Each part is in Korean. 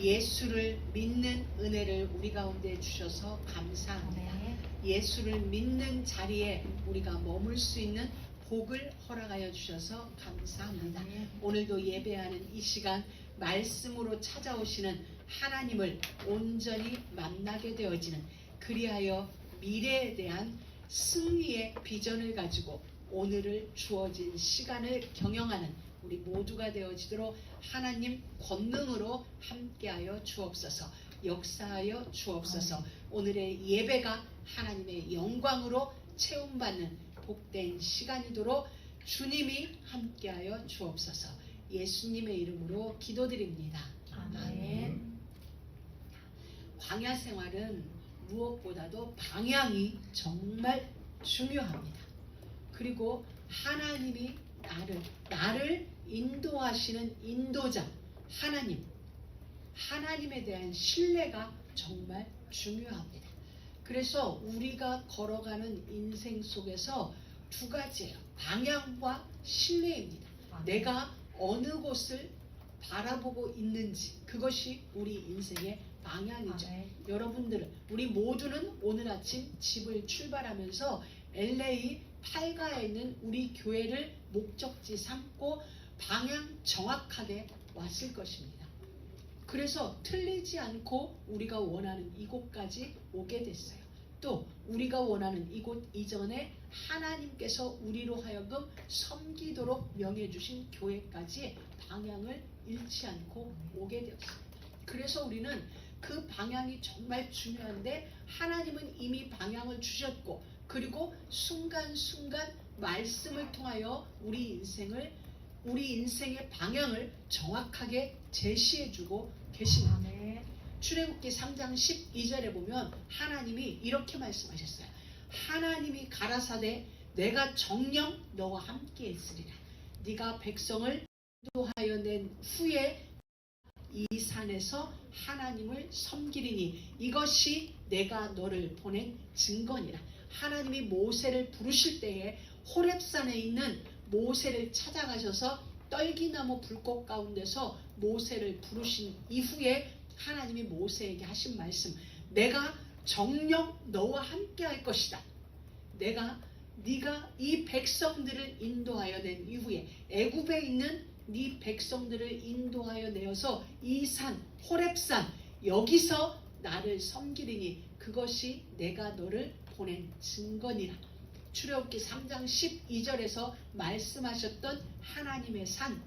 예수를 믿는 은혜를 우리 가운데 주셔서 감사합니다. 예수를 믿는 자리에 우리가 머물 수 있는 복을 허락하여 주셔서 감사합니다. 오늘도 예배하는 이 시간 말씀으로 찾아오시는 하나님을 온전히 만나게 되어지는, 그리하여 미래에 대한 승리의 비전을 가지고 오늘을 주어진 시간을 경영하는 우리 모두가 되어지도록 하나님 권능으로 함께하여 주옵소서. 역사하여 주옵소서. 오늘의 예배가 하나님의 영광으로 채움받는 복된 시간이도록 주님이 함께하여 주옵소서. 예수님의 이름으로 기도드립니다. 아멘. 광야 생활은 무엇보다도 방향이 정말 중요합니다. 그리고 하나님이 나를 인도하시는 인도자 하나님에 대한 신뢰가 정말 중요합니다. 그래서 우리가 걸어가는 인생 속에서 두 가지예요. 방향과 신뢰입니다. 내가 어느 곳을 바라보고 있는지, 그것이 우리 인생의 방향이죠. 여러분들은, 우리 모두는 오늘 아침 집을 출발하면서 LA 팔가에 있는 우리 교회를 목적지 삼고 방향 정확하게 왔을 것입니다. 그래서 틀리지 않고 우리가 원하는 이곳까지 오게 됐어요. 또 우리가 원하는 이곳 이전에 하나님께서 우리로 하여금 섬기도록 명해주신 교회까지 방향을 잃지 않고 오게 되었어요. 그래서 우리는 그 방향이 정말 중요한데, 하나님은 이미 방향을 주셨고, 그리고 순간순간 말씀을 통하여 우리 인생의 방향을 정확하게 제시해주고 계십니다. 출애굽기 3장 12절에 보면 하나님이 이렇게 말씀하셨어요. 하나님이 가라사대 내가 정녕 너와 함께 있으리라. 네가 백성을 인도하여 낸 후에 이 산에서 하나님을 섬기리니 이것이 내가 너를 보낸 증거니라. 하나님이 모세를 부르실 때에 호렙산에 있는 모세를 찾아가셔서 떨기나무 불꽃 가운데서 모세를 부르신 이후에 하나님이 모세에게 하신 말씀, 내가 정녕 너와 함께 할 것이다. 네가 이 백성들을 인도하여 낸 이후에 애굽에 있는 네 백성들을 인도하여 내어서 이 산 호렙산 여기서 나를 섬기리니 그것이 내가 너를 보낸 증거니라. 출애굽기 3장 12절에서 말씀하셨던 하나님의 산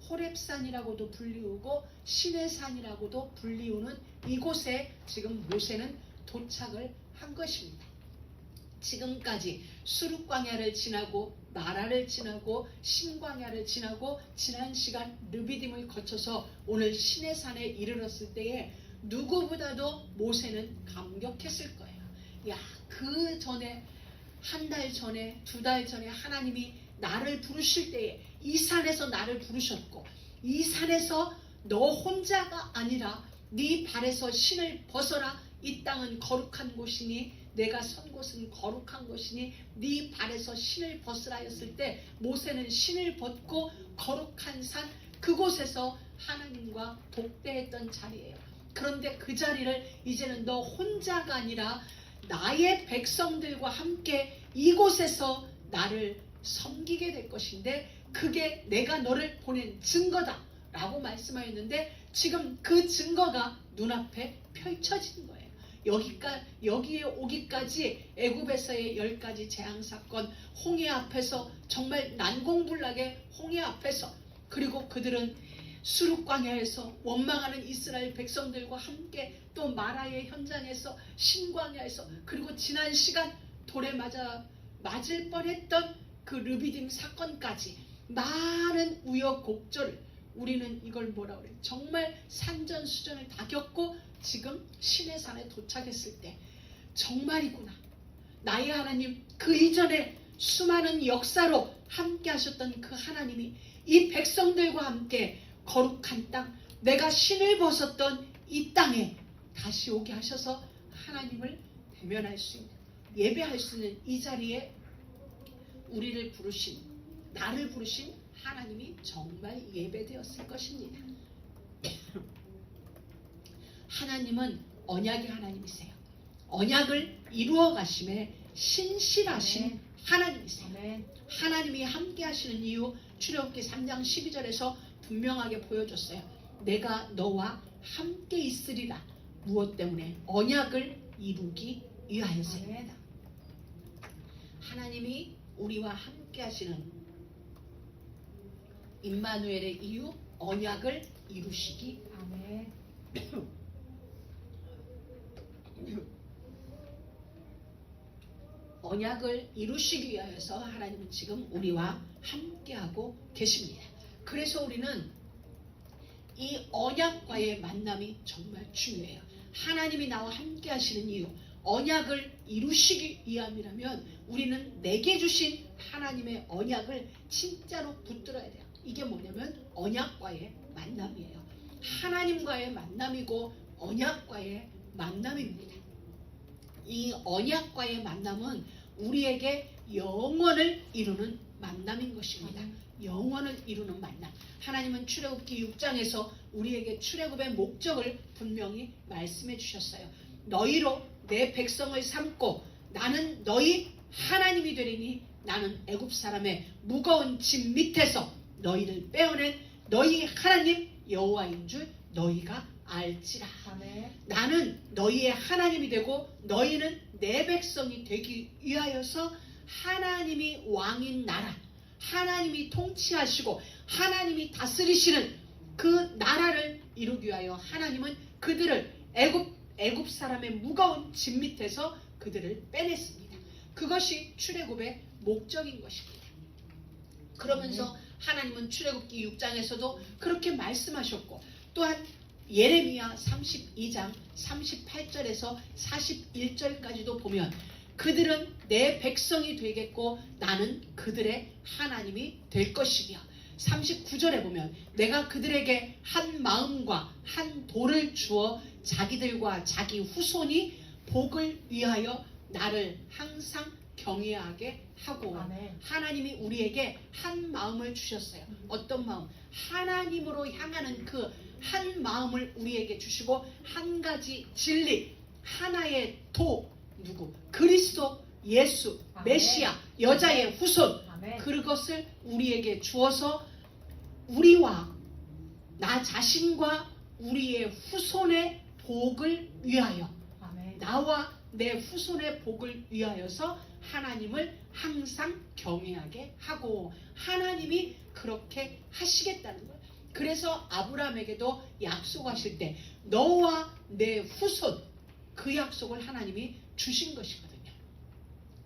호렙산이라고도 불리우고 신의 산이라고도 불리우는 이곳에 지금 모세는 도착을 한 것입니다. 지금까지 수르광야를 지나고 마라를 지나고 신광야를 지나고 지난 시간 르비딤을 거쳐서 오늘 신의 산에 이르렀을 때에 누구보다도 모세는 감격했을 거예요. 야, 그 전에 한 달 전에 두 달 전에 하나님이 나를 부르실 때에 이 산에서 나를 부르셨고, 이 산에서 너 혼자가 아니라 네 발에서 신을 벗어라. 이 땅은 거룩한 곳이니 내가 선 곳은 거룩한 것이니 네 발에서 신을 벗으라 했을 때 모세는 신을 벗고 거룩한 산 그곳에서 하나님과 독대했던 자리예요. 그런데 그 자리를 이제는 너 혼자가 아니라 나의 백성들과 함께 이곳에서 나를 섬기게 될 것인데 그게 내가 너를 보낸 증거다 라고 말씀하였는데, 지금 그 증거가 눈앞에 펼쳐진 거예요. 여기에 오기까지 애굽에서의 10가지 재앙사건, 홍해 앞에서 정말 난공불락의 홍해 앞에서, 그리고 그들은 수르광야에서 원망하는 이스라엘 백성들과 함께 또 마라의 현장에서 신광야에서, 그리고 지난 시간 돌에 맞을 뻔했던 그 르비딤 사건까지 많은 우여곡절, 우리는 이걸 뭐라 그래요? 정말 산전수전을 다 겪고 지금 신의 산에 도착했을 때 정말이구나. 나의 하나님, 그 이전에 수많은 역사로 함께 하셨던 그 하나님이 이 백성들과 함께 거룩한 땅, 내가 신을 벗었던 이 땅에 다시 오게 하셔서 하나님을 대면할 수 있는, 예배할 수 있는 이 자리에 우리를 부르신, 나를 부르신 하나님이 정말 예배되었을 것입니다. 하나님은 언약의 하나님이세요. 언약을 이루어 가심에 신실하신 아멘. 하나님이세요. 아멘. 하나님이 함께 하시는 이유 출애굽기 3장 12절에서 분명하게 보여줬어요. 내가 너와 함께 있으리라. 무엇 때문에? 언약을 이루기 위하여서입니다. 하나님이 우리와 함께 하시는 임마누엘의 이유, 언약을 이루시기. 아멘. 언약을 이루시기 위하여서 하나님은 지금 우리와 함께하고 계십니다. 그래서 우리는 이 언약과의 만남이 정말 중요해요. 하나님이 나와 함께 하시는 이유, 언약을 이루시기 위함이라면 우리는 내게 주신 하나님의 언약을 진짜로 붙들어야 돼요. 이게 뭐냐면 언약과의 만남이에요. 하나님과의 만남이고 언약과의 만남입니다. 이 언약과의 만남은 우리에게 영원을 이루는 만남인 것입니다. 영원을 이루는 만남. 하나님은 출애굽기 6장에서 우리에게 출애굽의 목적을 분명히 말씀해 주셨어요. 너희로 내 백성을 삼고 나는 너희 하나님이 되리니 나는 애굽 사람의 무거운 짐 밑에서 너희를 빼어낸 너희 하나님 여호와인 줄 너희가 알지라. 아멘. 나는 너희의 하나님이 되고 너희는 내 백성이 되기 위하여서 하나님이 왕인 나라, 하나님이 통치하시고 하나님이 다스리시는 그 나라를 이루기 위하여 하나님은 그들을 애굽 사람의 무거운 짐 밑에서 그들을 빼냈습니다. 그것이 출애굽의 목적인 것입니다. 그러면서 하나님은 출애굽기 6장에서도 그렇게 말씀하셨고, 또한 예레미야 32장 38절에서 41절까지도 보면 그들은 내 백성이 되겠고 나는 그들의 하나님이 될 것이며, 39절에 보면 내가 그들에게 한 마음과 한 돌을 주어 자기들과 자기 후손이 복을 위하여 나를 항상 경외하게 하고. 아멘. 하나님이 우리에게 한 마음을 주셨어요. 어떤 마음? 하나님으로 향하는 그 한 마음을 우리에게 주시고, 한 가지 진리, 하나의 도, 누구? 그리스도 예수, 아멘. 메시아, 여자의 후손, 아멘. 그것을 우리에게 주어서 우리와 나 자신과 우리의 후손의 복을 위하여, 아멘. 나와 내 후손의 복을 위하여서 하나님을 항상 경외하게 하고, 하나님이 그렇게 하시겠다는 거예요. 그래서 아브라함에게도 약속하실 때 너와 내 후손, 그 약속을 하나님이 주신 것이거든요.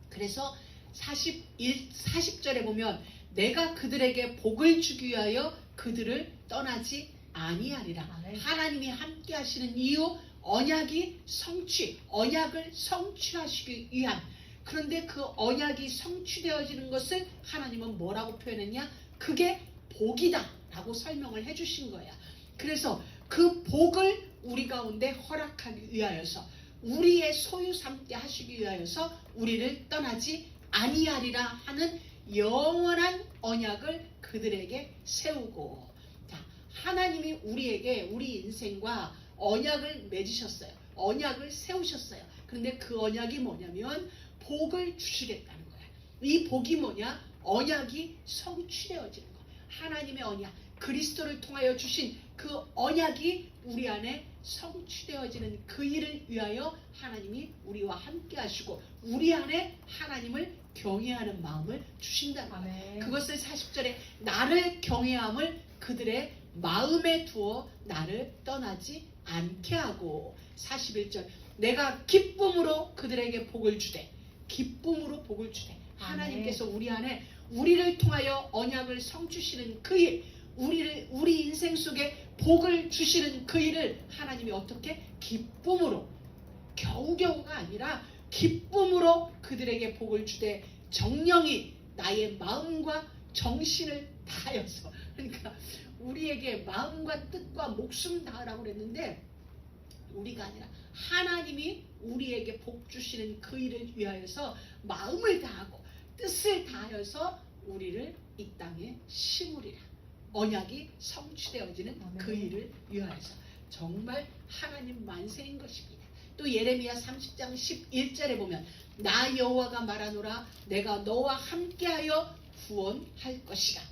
그래서 40절에 보면 내가 그들에게 복을 주기 위하여 그들을 떠나지 아니하리라. 아멘. 하나님이 함께 하시는 이유, 언약을 성취하시기 위한. 그런데 그 언약이 성취되어지는 것을 하나님은 뭐라고 표현했냐? 그게 복이다 라고 설명을 해주신 거야. 그래서 그 복을 우리 가운데 허락하기 위하여서, 우리의 소유 삼게 하시기 위하여서 우리를 떠나지 아니하리라 하는 영원한 언약을 그들에게 세우고. 자, 하나님이 우리에게 우리 인생과 언약을 맺으셨어요. 언약을 세우셨어요. 그런데 그 언약이 뭐냐면 복을 주시겠다는 거야. 이 복이 뭐냐? 언약이 성취되어지는 거. 하나님의 언약, 그리스도를 통하여 주신 그 언약이 우리 안에 성취되어지는 그 일을 위하여 하나님이 우리와 함께 하시고 우리 안에 하나님을 경외하는 마음을 주신다는 거예요. 아멘. 그것을 40절에 나를 경외함을 그들의 마음에 두어 나를 떠나지 않게 하고, 41절 내가 기쁨으로 그들에게 복을 주되, 기쁨으로 복을 주되. 하나님께서 우리 안에 우리를 통하여 언약을 성취시는 그 일, 우리 인생 속에 복을 주시는 그 일을 하나님이 어떻게? 기쁨으로, 겨우겨우가 아니라 기쁨으로 그들에게 복을 주되 정령이 나의 마음과 정신을 다하여서. 그러니까 우리에게 마음과 뜻과 목숨 다하라고 그랬는데 우리가 아니라 하나님이 우리에게 복 주시는 그 일을 위하여서 마음을 다하고 뜻을 다하여서 우리를 이 땅에 심으리라. 언약이 성취되어지는 아멘. 그 일을 위하여서. 정말 하나님 만세인 것입니다. 또 예레미야 30장 11절에 보면 나 여호와가 말하노라 내가 너와 함께하여 구원할 것이라.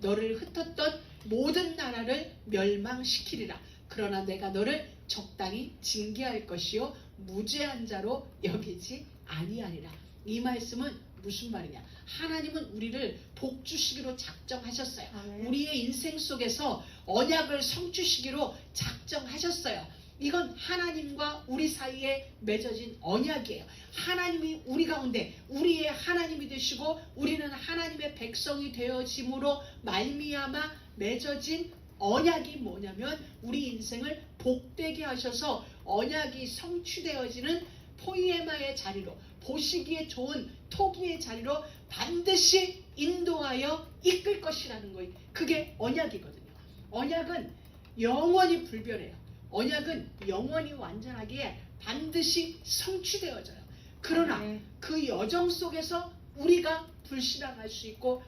너를 흩었던 모든 나라를 멸망시키리라. 그러나 내가 너를 적당히 징계할 것이요 무죄한 자로 여기지 아니하리라. 이 말씀은 무슨 말이냐? 하나님은 우리를 복 주시기로 작정하셨어요. 우리의 인생 속에서 언약을 성취시기로 작정하셨어요. 이건 하나님과 우리 사이에 맺어진 언약이에요. 하나님이 우리 가운데 우리의 하나님이 되시고 우리는 하나님의 백성이 되어짐으로 말미암아 맺어진 언약이 뭐냐면 우리 인생을 복되게 하셔서 언약이 성취되어지는 포이에마의 자리로, 보시기에 좋은 토기의 자리로 반드시 인도하여 이끌 것이라는 거예요. 그게 언약이거든요. 언약은 영원히 불변해요. 언약은 영원히 완전하게 반드시 성취되어져요. 그러나 그 여정 속에서 우리가 불신앙할 수 있고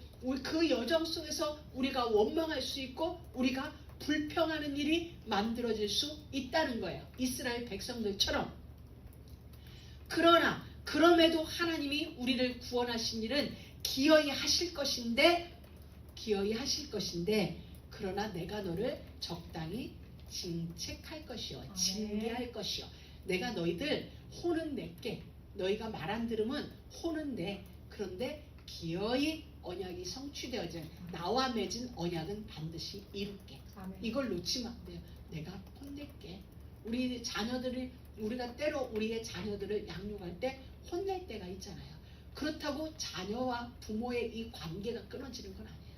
그 여정 속에서 우리가 원망할 수 있고 우리가 불평하는 일이 만들어질 수 있다는 거예요. 이스라엘 백성들처럼. 그러나 그럼에도 하나님이 우리를 구원하신 일은 기어이 하실 것인데 그러나 내가 너를 적당히 징책할 것이요 징계할 것이요. 내가 너희들 혼은 낼게. 너희가 말 안 들으면 혼은 내. 그런데 기어이 언약이 성취되어진 나와 맺은 언약은 반드시 이룰게. 이걸 놓치면 안 돼요. 내가 혼낼게. 우리 자녀들을 우리가 때로 우리의 자녀들을 양육할 때 혼낼 때가 있잖아요. 그렇다고 자녀와 부모의 이 관계가 끊어지는 건 아니에요.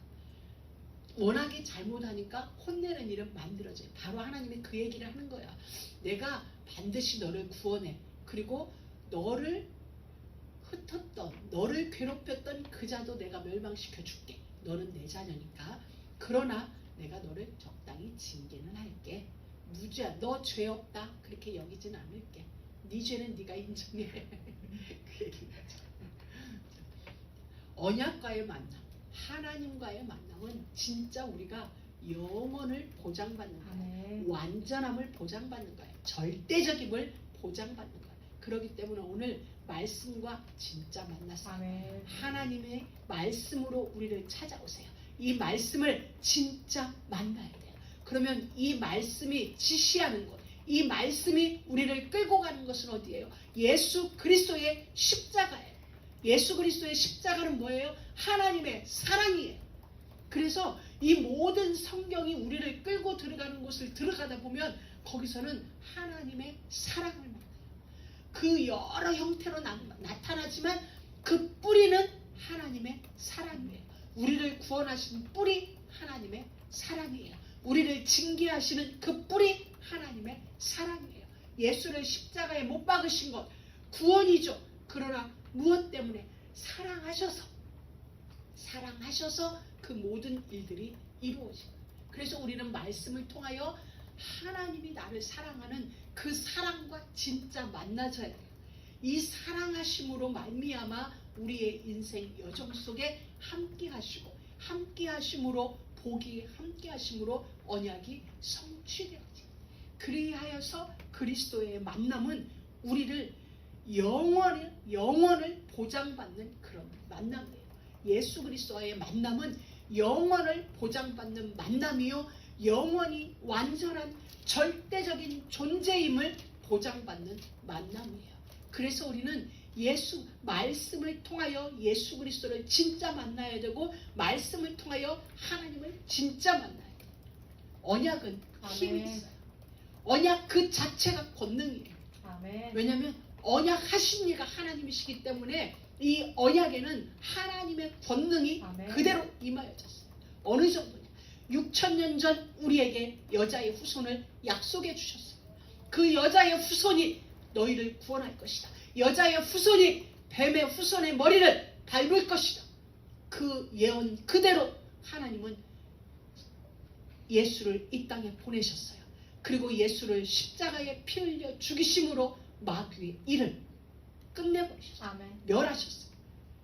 워낙에 잘못하니까 혼내는 일은 만들어져요. 바로 하나님이 그 얘기를 하는 거야. 내가 반드시 너를 구원해. 그리고 너를 흩었던, 너를 괴롭혔던 그 자도 내가 멸망시켜 줄게. 너는 내 자녀니까. 그러나 내가 너를 적당히 징계는 할게. 무죄야. 너 죄 없다. 그렇게 여기진 않을게. 네 죄는 네가 인정해. 그 얘기를 하죠. 언약과의 만남, 하나님과의 만남은 진짜 우리가 영원을 보장받는 거예요. 완전함을 보장받는 거예요. 절대적임을 보장받는 거예요. 그렇기 때문에 오늘 말씀과 진짜 만났어요. 하나님의 말씀으로 우리를 찾아오세요. 이 말씀을 진짜 만나야 돼요. 그러면 이 말씀이 지시하는 것, 이 말씀이 우리를 끌고 가는 것은 어디예요? 예수 그리스도의 십자가예요. 예수 그리스도의 십자가는 뭐예요? 하나님의 사랑이에요. 그래서 이 모든 성경이 우리를 끌고 들어가는 곳을 들어가다 보면 거기서는 하나님의 사랑을 만나요. 그 여러 형태로 나타나지만 그 뿌리는 하나님의 사랑이에요. 우리를 구원하신 뿌리 하나님의 사랑이에요. 우리를 징계하시는 그 뿌리 하나님의 사랑이에요. 예수를 십자가에 못 박으신 것 구원이죠. 그러나 무엇 때문에? 사랑하셔서 그 모든 일들이 이루어져요. 그래서 우리는 말씀을 통하여 하나님이 나를 사랑하는 그 사랑과 진짜 만나져야 돼요. 이 사랑하심으로 말미암아 우리의 인생 여정 속에 함께 하시고 함께 하심으로 복이 함께 하심으로 언약이 성취되어지. 그리하여서 그리스도의 만남은 우리를 영원을 보장받는 그런 만남이에요. 예수 그리스도와의 만남은 영원을 보장받는 만남이요 영원히 완전한 절대적인 존재임을 보장받는 만남이에요. 그래서 우리는 예수 말씀을 통하여 예수 그리스도를 진짜 만나야 되고 말씀을 통하여 하나님을 진짜 만나야 돼요. 언약은 힘이 있어요. 언약 그 자체가 권능이에요. 왜냐하면 언약 하신 이가 하나님이시기 때문에 이 언약에는 하나님의 권능이 그대로 임하여졌어요. 어느 정도냐? 6,000년 전 우리에게 여자의 후손을 약속해 주셨어요. 그 여자의 후손이 너희를 구원할 것이다. 여자의 후손이 뱀의 후손의 머리를 밟을 것이다. 그 예언 그대로 하나님은 예수를 이 땅에 보내셨어요. 그리고 예수를 십자가에 피 흘려 죽이심으로 마귀의 일을 끝내버리셨어요. 멸하셨어요.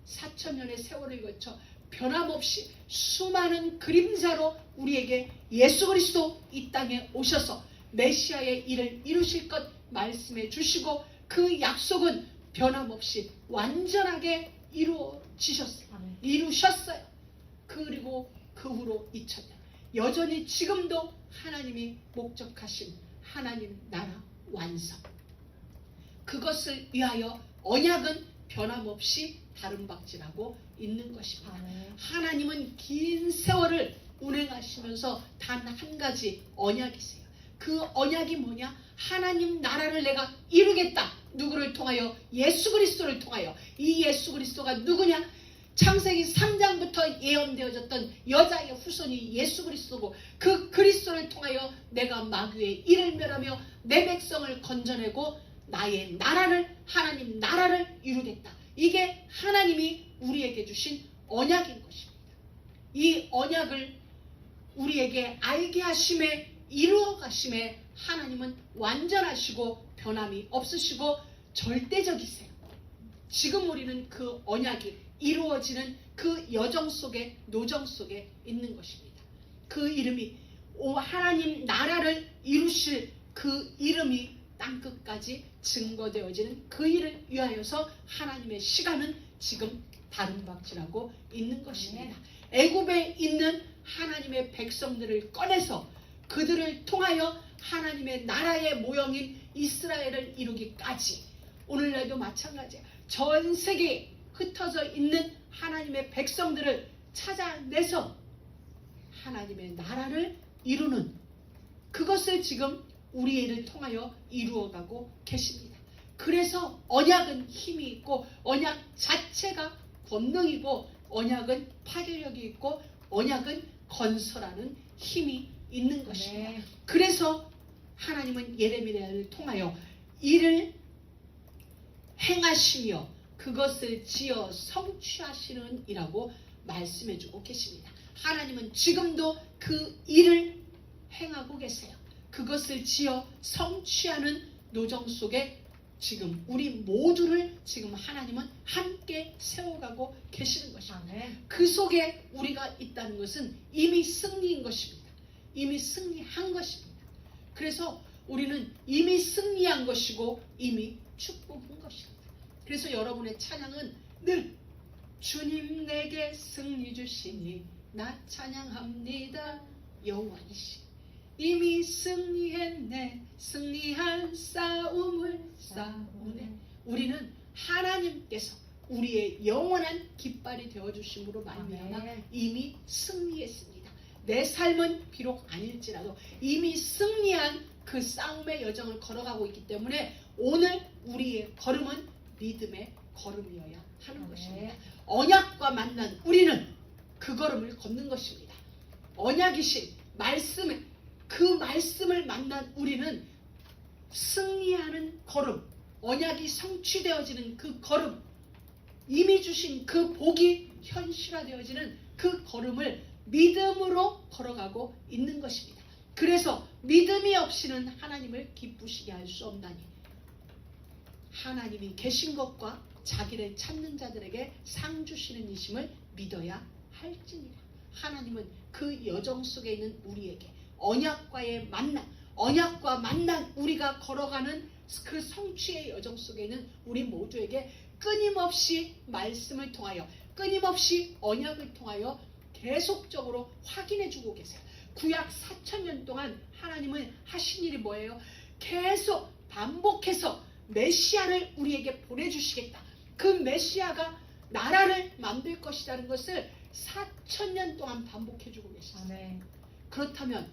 4,000년의 세월을 거쳐 변함없이 수많은 그림자로 우리에게 예수 그리스도 이 땅에 오셔서 메시아의 일을 이루실 것 말씀해 주시고 그 약속은 변함없이 완전하게 이루셨어요. 그리고 그 후로 2000년 여전히 지금도 하나님이 목적하신 하나님 나라 완성, 그것을 위하여 언약은 변함없이 다름박질하고 있는 것입니다. 하나님은 긴 세월을 운행하시면서 단 한 가지 언약이세요. 그 언약이 뭐냐? 하나님 나라를 내가 이루겠다. 누구를 통하여? 예수 그리스도를 통하여. 이 예수 그리스도가 누구냐? 창세기 3장부터 예언되어졌던 여자의 후손이 예수 그리스도고, 그 그리스도를 통하여 내가 마귀의 일을 멸하며 내 백성을 건져내고 나의 나라를, 하나님 나라를 이루겠다. 이게 하나님이 우리에게 주신 언약인 것입니다. 이 언약을 우리에게 알게 하심에, 이루어 가심에 하나님은 완전하시고 변함이 없으시고 절대적이세요. 지금 우리는 그 언약이 이루어지는 그 여정 속에, 노정 속에 있는 것입니다. 그 이름이, 하나님 나라를 이루실 그 이름이 땅끝까지 증거되어지는 그 일을 위하여서 하나님의 시간은 지금 다름박질하고 있는 것입니다. 애굽에 있는 하나님의 백성들을 꺼내서 그들을 통하여 하나님의 나라의 모형인 이스라엘을 이루기까지, 오늘날도 마찬가지야. 전 세계에 흩어져 있는 하나님의 백성들을 찾아내서 하나님의 나라를 이루는, 그것을 지금 우리를 통하여 이루어가고 계십니다. 그래서 언약은 힘이 있고, 언약 자체가 권능이고, 언약은 파괴력이 있고, 언약은 건설하는 힘이 있는 것입니다. 그래서 하나님은 예레미야를 통하여 이를 행하시며 그것을 지어 성취하시는 이라고 말씀해주고 계십니다. 하나님은 지금도 그 일을 행하고 계세요. 그것을 지어 성취하는 노정 속에 지금 우리 모두를 지금 하나님은 함께 세워가고 계시는 것입니다. 그 속에 우리가 있다는 것은 이미 승리인 것입니다. 이미 승리한 것입니다. 그래서 우리는 이미 승리한 것이고 이미 축복한 것입니다. 그래서 여러분의 찬양은 늘 주님 내게 승리 주시니 나 찬양합니다. 여호와이시 이미 승리했네, 승리한 싸움을 싸우네. 우리는 하나님께서 우리의 영원한 깃발이 되어주심으로 말미암아 이미 승리했습니다. 내 삶은 비록 아닐지라도 이미 승리한 그 싸움의 여정을 걸어가고 있기 때문에 오늘 우리의 걸음은 믿음의 걸음이어야 하는 것입니다. 언약과 만난 우리는 그 걸음을 걷는 것입니다. 언약이신 말씀에, 그 말씀을 만난 우리는 승리하는 걸음, 언약이 성취되어지는 그 걸음, 이미 주신 그 복이 현실화되어지는 그 걸음을 믿음으로 걸어가고 있는 것입니다. 그래서 믿음이 없이는 하나님을 기쁘시게 할 수 없나니, 하나님이 계신 것과 자기를 찾는 자들에게 상 주시는 이심을 믿어야 할지니라. 하나님은 그 여정 속에 있는 우리에게 언약과의 만남, 언약과 만난 우리가 걸어가는 그 성취의 여정 속에 있는 우리 모두에게 끊임없이 말씀을 통하여, 끊임없이 언약을 통하여 계속적으로 확인해주고 계세요. 구약 4000년 동안 하나님은 하신 일이 뭐예요? 계속 반복해서 메시아를 우리에게 보내주시겠다. 그 메시아가 나라를 만들 것이라는 것을 4000년 동안 반복해주고 계셨어요. 그렇다면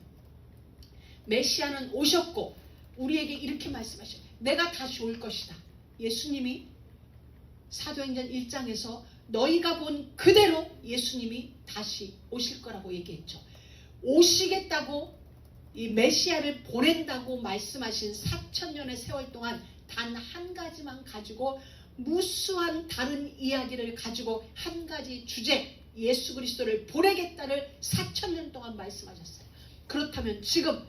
메시아는 오셨고 우리에게 이렇게 말씀하셨어요. 내가 다시 올 것이다. 예수님이 사도행전 1장에서 너희가 본 그대로 예수님이 다시 오실 거라고 얘기했죠. 오시겠다고, 이 메시아를 보낸다고 말씀하신 4000년의 세월 동안 단 한 가지만 가지고, 무수한 다른 이야기를 가지고 한 가지 주제, 예수 그리스도를 보내겠다를 4000년 동안 말씀하셨어요. 그렇다면 지금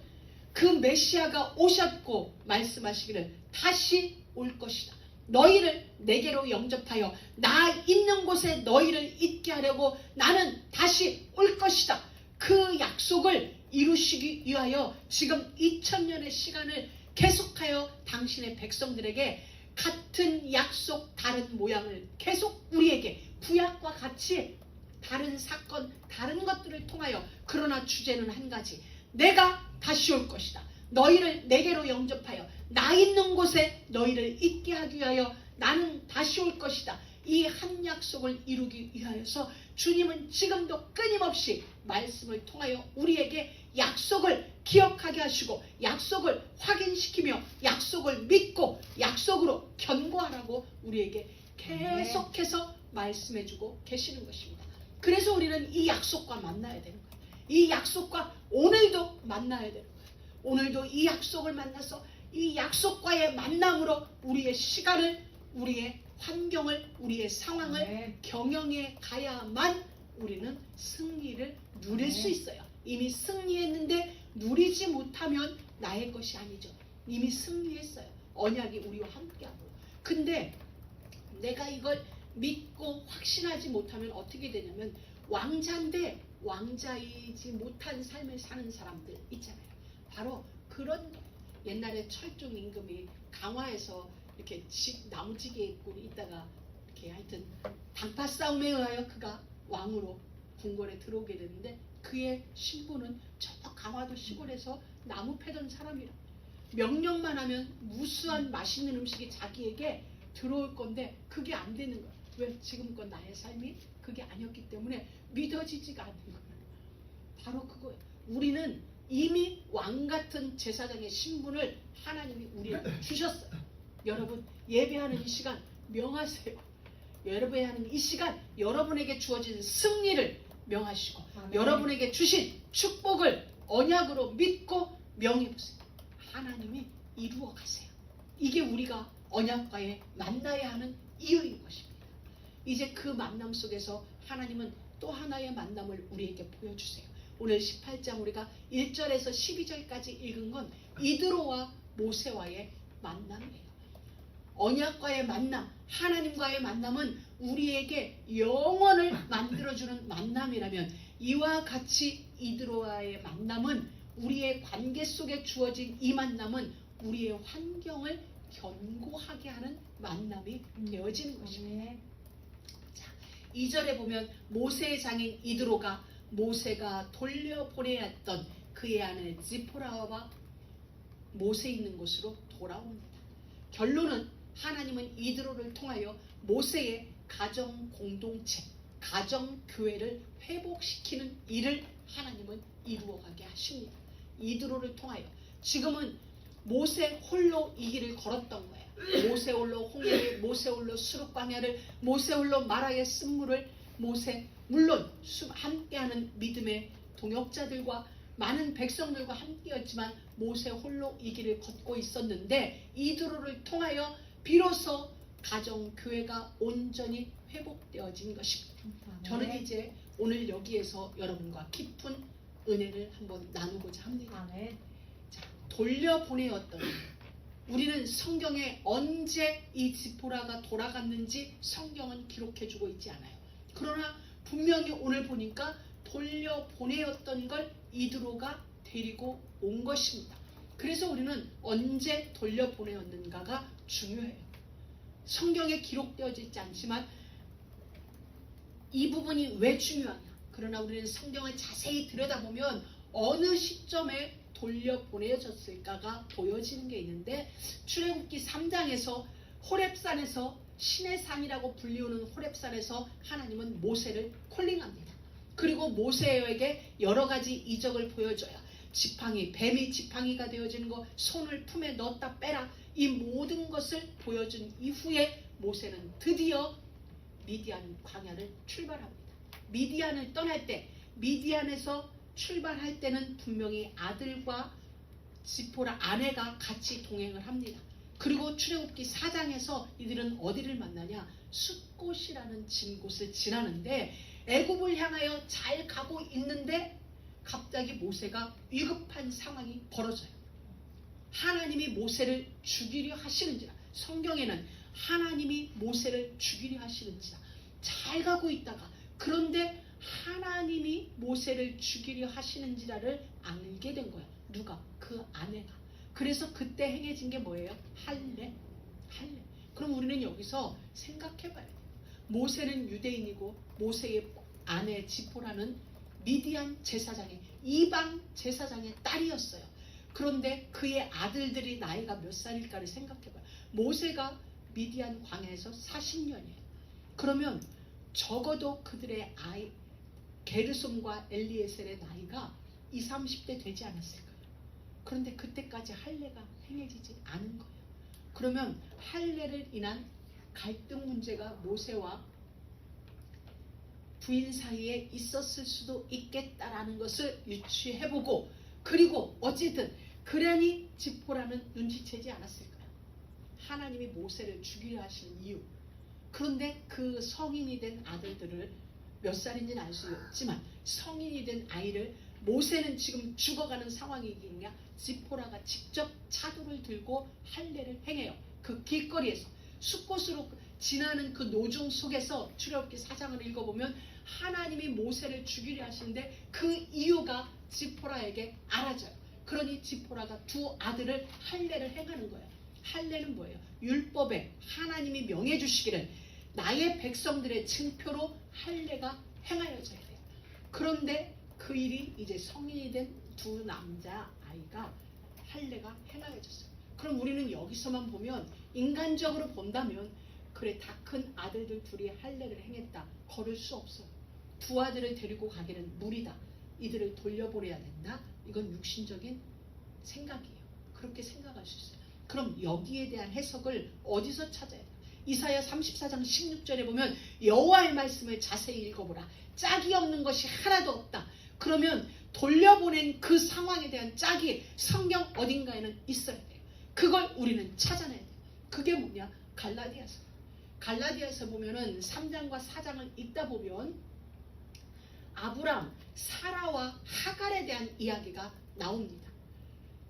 그 메시아가 오셨고 말씀하시기를 다시 올 것이다. 너희를 내게로 영접하여 나 있는 곳에 너희를 있게 하려고 나는 다시 올 것이다. 그 약속을 이루시기 위하여 지금 2000년의 시간을 계속하여 당신의 백성들에게 같은 약속 다른 모양을 계속 우리에게 구약과 같이 다른 사건 다른 것들을 통하여 그러나 주제는 한 가지. 내가 다시 올 것이다. 너희를 내게로 영접하여 나 있는 곳에 너희를 있게 하기 위하여 나는 다시 올 것이다. 이 한 약속을 이루기 위하여서 주님은 지금도 끊임없이 말씀을 통하여 우리에게 약속을 기억하게 하시고 약속을 확인시키며 약속을 믿고 약속으로 견고하라고 우리에게 계속해서 말씀해주고 계시는 것입니다. 그래서 우리는 이 약속과 만나야 되는 거예요. 이 약속과 오늘도 만나야 되는 거예요. 오늘도 이 약속을 만나서 이 약속과의 만남으로 우리의 시간을 우리의 환경을 우리의 상황을 경영해 가야만 우리는 승리를 누릴 수 있어요. 이미 승리했는데 누리지 못하면 나의 것이 아니죠. 이미 승리했어요. 언약이 우리와 함께하고. 근데 내가 이걸 믿고 확신하지 못하면 어떻게 되냐면 왕자인데 왕자이지 못한 삶을 사는 사람들 있잖아요. 바로 그런 옛날에 철종 임금이 강화에서 이렇게 나무지게 꾼이 있다가 이렇게 하여튼 당파 싸움에 의하여 그가 왕으로 궁궐에 들어오게 되는데 그의 신부는 저 강화도 시골에서 나무 패던 사람이라 명령만 하면 무수한 맛있는 음식이 자기에게 들어올 건데 그게 안 되는 거야. 왜? 지금껏 나의 삶이 그게 아니었기 때문에 믿어지지가 않는 거야. 바로 그거예요. 우리는 이미 왕같은 제사장의 신분을 하나님이 우리에게 주셨어요. 여러분 예배하는 이 시간 명하세요. 예배하는 이 시간 여러분에게 주어진 승리를 명하시고 여러분에게 주신 축복을 언약으로 믿고 명해보세요. 하나님이 이루어 가세요. 이게 우리가 언약과에 만나야 하는 이유인 것입니다. 이제 그 만남 속에서 하나님은 또 하나의 만남을 우리에게 보여주세요. 오늘 18장 우리가 1절에서 12절까지 읽은 건 이드로와 모세와의 만남이에요. 언약과의 만남, 하나님과의 만남은 우리에게 영원을 만들어주는 만남이라면 이와 같이 이드로와의 만남은 우리의 관계 속에 주어진 이 만남은 우리의 환경을 견고하게 하는 만남이 되어지는 것입니다. 자, 2절에 보면 모세의 장인 이드로가 모세가 돌려보내야 했던 그의 아내 지포라와 모세 있는 곳으로 돌아옵니다. 결론은 하나님은 이드로를 통하여 모세의 가정 공동체, 가정 교회를 회복시키는 일을 하나님은 이루어가게 하십니다. 이드로를 통하여 지금은 모세 홀로 이 길을 걸었던 거예요. 모세 홀로 홍해를, 모세 홀로 수르광야를, 모세 홀로 마라의 쓴물을, 모세 물론 함께하는 믿음의 동역자들과 많은 백성들과 함께였지만 모세 홀로 이 길을 걷고 있었는데 이드로를 통하여 비로소 가정 교회가 온전히 회복되어진 것입니다. 저는 이제 오늘 여기에서 여러분과 깊은 은혜를 한번 나누고자 합니다. 자, 돌려보내었던 우리는 성경에 언제 이 지포라가 돌아갔는지 성경은 기록해주고 있지 않아요. 그러나 분명히 오늘 보니까 돌려보내었던 걸 이드로가 데리고 온 것입니다. 그래서 우리는 언제 돌려보내었는가가 중요해요. 성경에 기록되어져 있지 않지만 이 부분이 왜 중요하냐. 그러나 우리는 성경을 자세히 들여다보면 어느 시점에 돌려보내졌을까가 보여지는 게 있는데 출애굽기 3장에서 호렙산에서 신의 산이라고 불리우는 호렙산에서 하나님은 모세를 콜링합니다. 그리고 모세에게 여러 가지 이적을 보여줘요. 지팡이, 뱀이 지팡이가 되어지는 거, 손을 품에 넣었다 빼라, 이 모든 것을 보여준 이후에 모세는 드디어 미디안 광야를 출발합니다. 미디안을 떠날 때, 미디안에서 출발할 때는 분명히 아들과 지포라 아내가 같이 동행을 합니다. 그리고 출애굽기 4장에서 이들은 어디를 만나냐? 숫곳이라는 진곳을 지나는데 애굽을 향하여 잘 가고 있는데 갑자기 모세가 위급한 상황이 벌어져요. 하나님이 모세를 죽이려 하시는지라. 성경에는 하나님이 모세를 죽이려 하시는지라. 잘 가고 있다가 그런데 하나님이 모세를 죽이려 하시는지라를 알게 된 거야. 누가? 그 아내가. 그래서 그때 행해진 게 뭐예요? 할례. 그럼 우리는 여기서 생각해봐야 돼요. 모세는 유대인이고 모세의 아내 지포라는 미디안 제사장의 이방 제사장의 딸이었어요. 그런데 그의 아들들이 나이가 몇 살일까를 생각해봐요. 모세가 미디안 광야에서 40년이에요. 그러면 적어도 그들의 아이 게르솜과 엘리에셀의 나이가 20, 30대 되지 않았을까요? 그런데 그때까지 할례가 행해지지 않은 거예요. 그러면 할례를 인한 갈등 문제가 모세와 부인 사이에 있었을 수도 있겠다라는 것을 유추해보고, 그리고 어쨌든 그러니 지포라는 눈치채지 않았을까요? 하나님이 모세를 죽이려 하시는 이유. 그런데 그 성인이 된 아들들을 몇 살인지는 알 수 없지만 성인이 된 아이를 모세는 지금 죽어가는 상황이겠냐, 지포라가 직접 차도를 들고 할례를 행해요. 그 길거리에서 숫곳으로 지나는 그 노중 속에서 출애굽기 4장을 읽어보면 하나님이 모세를 죽이려 하시는데 그 이유가 지포라에게 알아져요. 그러니 지포라가 두 아들을 할례를 행하는 거예요. 할례는 뭐예요? 율법에 하나님이 명해 주시기를 나의 백성들의 증표로 할례가 행하여져야 돼요. 그런데 그 일이 이제 성인이 된 두 남자 아이가 할례가 행하여졌어요. 그럼 우리는 여기서만 보면 인간적으로 본다면 그래 다 큰 아들들 둘이 할례를 행했다. 걸을 수 없어요. 두 아들을 데리고 가기는 무리다. 이들을 돌려보내야 된다. 이건 육신적인 생각이에요. 그렇게 생각할 수 있어요. 그럼 여기에 대한 해석을 어디서 찾아야 돼요? 이사야 34장 16절에 보면 여호와의 말씀을 자세히 읽어보라. 짝이 없는 것이 하나도 없다. 그러면 돌려보낸 그 상황에 대한 짝이 성경 어딘가에는 있어야 돼요. 그걸 우리는 찾아내야 돼요. 그게 뭐냐? 갈라디아서. 갈라디아서 보면은 3장과 4장을 읽다 보면 아브람, 사라와 하갈에 대한 이야기가 나옵니다.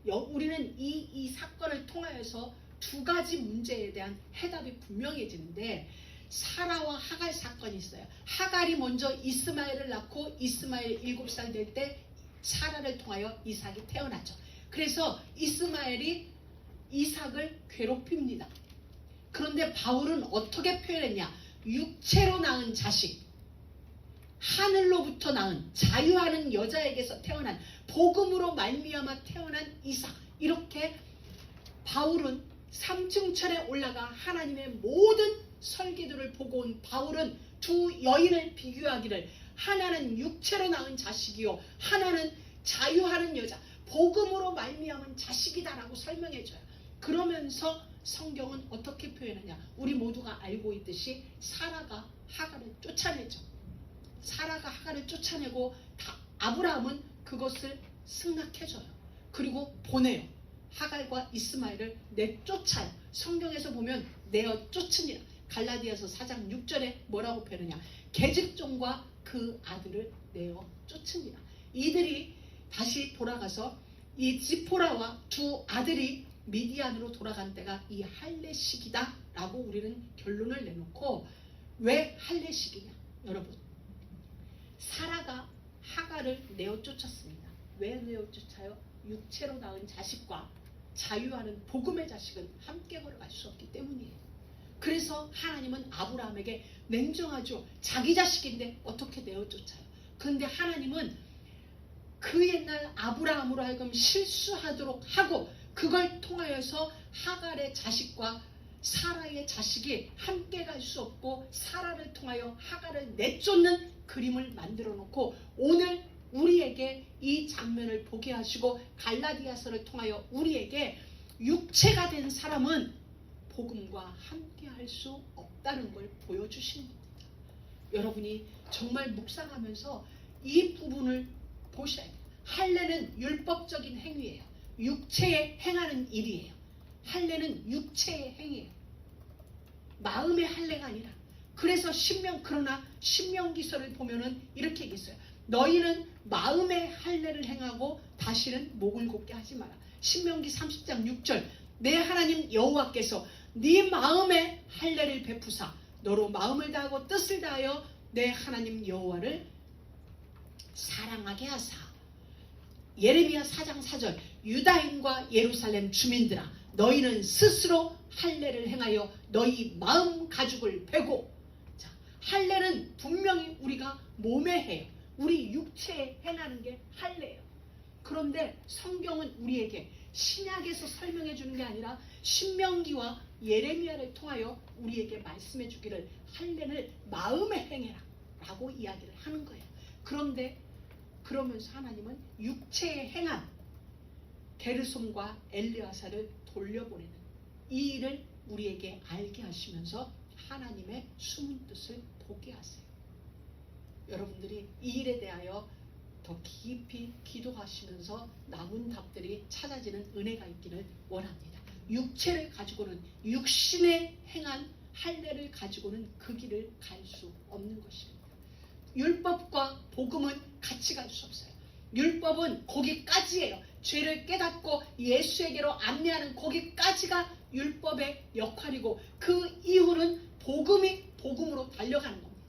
우리는 이 사건을 통하여서 두 가지 문제에 대한 해답이 분명해지는데, 사라와 하갈 사건이 있어요. 하갈이 먼저 이스마엘을 낳고 이스마엘 7살 될 때 사라를 통하여 이삭이 태어났죠. 그래서 이스마엘이 이삭을 괴롭힙니다. 그런데 바울은 어떻게 표현했냐? 육체로 낳은 자식, 하늘로부터 낳은 자유하는 여자에게서 태어난 복음으로 말미암아 태어난 이삭. 이렇게 바울은 3층천에 올라가 하나님의 모든 설계도를 보고 온 바울은 두 여인을 비교하기를 하나는 육체로 낳은 자식이요 하나는 자유하는 여자, 복음으로 말미암은 자식이다라고 설명해줘요. 그러면서 성경은 어떻게 표현하냐? 우리 모두가 알고 있듯이 사라가 하갈을 쫓아내죠. 사라가 하갈을 쫓아내고 아브라함은 그것을 승낙해줘요. 그리고 보내요. 하갈과 이스마엘을 내쫓아요. 성경에서 보면 내어 쫓으니라. 갈라디아서 4장 6절에 뭐라고 표현하냐? 계집종과 그 아들을 내어 쫓으니라. 이들이 다시 돌아가서 이 지포라와 두 아들이 미디안으로 돌아간 때가 이 할례 시기다 라고 우리는 결론을 내놓고, 왜 할례 시기냐? 여러분, 사라가 하갈을 내어 쫓았습니다. 왜 내어 쫓아요? 육체로 낳은 자식과 자유하는 복음의 자식은 함께 걸어갈 수 없기 때문이에요. 그래서 하나님은 아브라함에게 냉정하죠. 자기 자식인데 어떻게 내어 쫓아요? 그런데 하나님은 그 옛날 아브라함으로 하여금 실수하도록 하고, 그걸 통하여서 하갈의 자식과 사라의 자식이 함께 갈 수 없고 사라를 통하여 하갈을 내쫓는 그림을 만들어 놓고, 오늘 우리에게 이 장면을 보게 하시고 갈라디아서를 통하여 우리에게 육체가 된 사람은 복음과 함께 할 수 없다는 걸 보여주시는 겁니다. 여러분이 정말 묵상하면서 이 부분을 보셔야 돼요. 할례는 율법적인 행위예요. 육체에 행하는 일이에요. 할례는 육체의 행위예요. 마음의 할례가 아니라. 그래서 그러나 신명기서를 보면은 이렇게 얘기했어요. 너희는 마음의 할례를 행하고 다시는 목을 곧게 하지 마라. 신명기 30장 6절. 내 하나님 여호와께서 네 마음의 할례를 베푸사 너로 마음을 다하고 뜻을 다하여 내 하나님 여호와를 사랑하게 하사. 예레미야 4장 4절 유다인과 예루살렘 주민들아 너희는 스스로 할례를 행하여 너희 마음 가죽을 베고. 자, 할례는 분명히 우리가 몸에 해요. 우리 육체에 행하는 게 할례예요. 그런데 성경은 우리에게 신약에서 설명해 주는 게 아니라 신명기와 예레미야를 통하여 우리에게 말씀해 주기를 할례를 마음에 행해라 라고 이야기를 하는 거예요. 그런데 그러면서 하나님은 육체에 행한 게르솜과 엘리아사를 돌려보내는 이 일을 우리에게 알게 하시면서 하나님의 숨은 뜻을 보게 하세요. 여러분들이 이 일에 대하여 더 깊이 기도하시면서 남은 답들이 찾아지는 은혜가 있기를 원합니다. 육체를 가지고는 육신에 행한 할례를 가지고는 그 길을 갈 수 없는 것입니다. 율법과 복음은 같이 갈 수 없어요. 율법은 거기까지예요. 죄를 깨닫고 예수에게로 안내하는 거기까지가 율법의 역할이고 그 이후는 복음이 복음으로 달려가는 겁니다.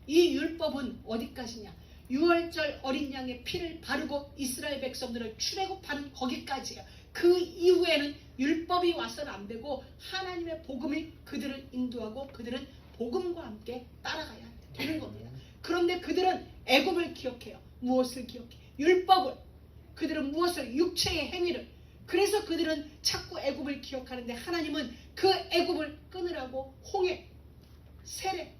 이 율법은 어디까지냐? 6월절 어린 양의 피를 바르고 이스라엘 백성들을 출애굽하는 거기까지예요. 그 이후에는 율법이 와서는 안 되고 하나님의 복음이 그들을 인도하고 그들은 복음과 함께 따라가야 되는 겁니다. 그런데 그들은 애굽을 기억해요. 무엇을 기억해? 율법을. 그들은 무엇을? 육체의 행위를. 그래서 그들은 자꾸 애굽을 기억하는데 하나님은 그 애굽을 끊으라고 홍해, 세례,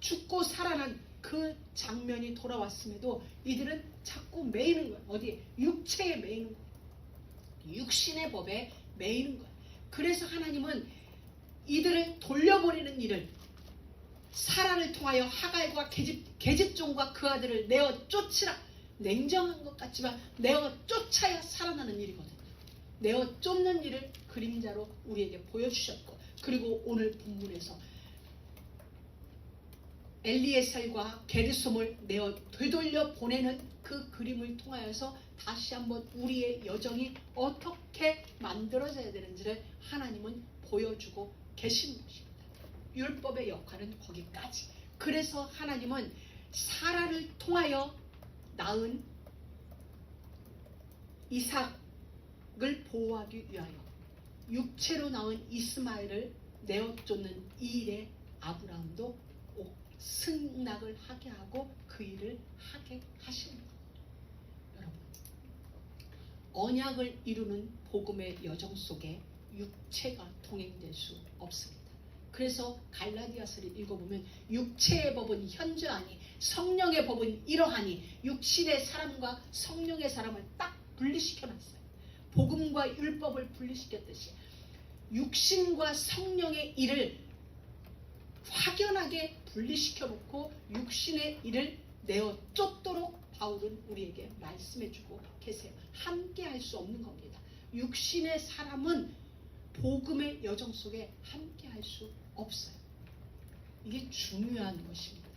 죽고 살아난 그 장면이 돌아왔음에도 이들은 자꾸 매이는 거예요. 어디에? 육체에 매이는 거예요. 육신의 법에 매이는 거예요. 그래서 하나님은 이들을 돌려보내는 일을 사라를 통하여 하갈과 계집종과 그 아들을 내어 쫓으라. 냉정한 것 같지만 내어 쫓아야 살아나는 일이거든요. 내어 쫓는 일을 그림자로 우리에게 보여주셨고, 그리고 오늘 본문에서 엘리에셀과 게르솜을 내어 되돌려 보내는 그 그림을 통하여서 다시 한번 우리의 여정이 어떻게 만들어져야 되는지를 하나님은 보여주고 계신 것입니다. 율법의 역할은 거기까지. 그래서 하나님은 사라를 통하여 낳은 이삭을 보호하기 위하여 육체로 낳은 이스마엘을 내어 쫓는 이 일에 아브라함도 승낙을 하게 하고 그 일을 하게 하십니다. 여러분, 언약을 이루는 복음의 여정 속에 육체가 동행될 수 없습니다. 그래서 갈라디아서를 읽어보면 육체의 법은 현저하니 성령의 법은 이러하니 육신의 사람과 성령의 사람을 딱 분리시켜놨어요. 복음과 율법을 분리시켰듯이 육신과 성령의 일을 확연하게 분리시켜놓고 육신의 일을 내어 쫓도록 바울은 우리에게 말씀해주고 계세요. 함께 할 수 없는 겁니다. 육신의 사람은 복음의 여정 속에 함께 할 수 없어요. 이게 중요한 것입니다.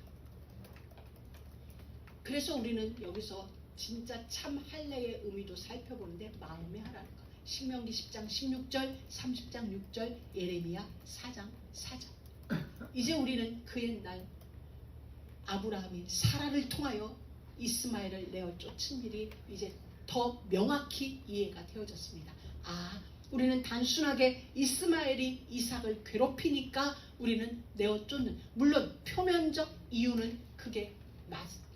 그래서 우리는 여기서 진짜 참 할례의 의미도 살펴보는데 마음에 하라는 거. 신명기 10장 16절, 30장 6절, 예레미야 4장 4절. 이제 우리는 그 옛날 아브라함이 사라를 통하여 이스마엘을 내어 쫓은 일이 이제 더 명확히 이해가 되어졌습니다. 우리는 단순하게 이스마엘이 이삭을 괴롭히니까 우리는 내어 쫓는, 물론 표면적 이유는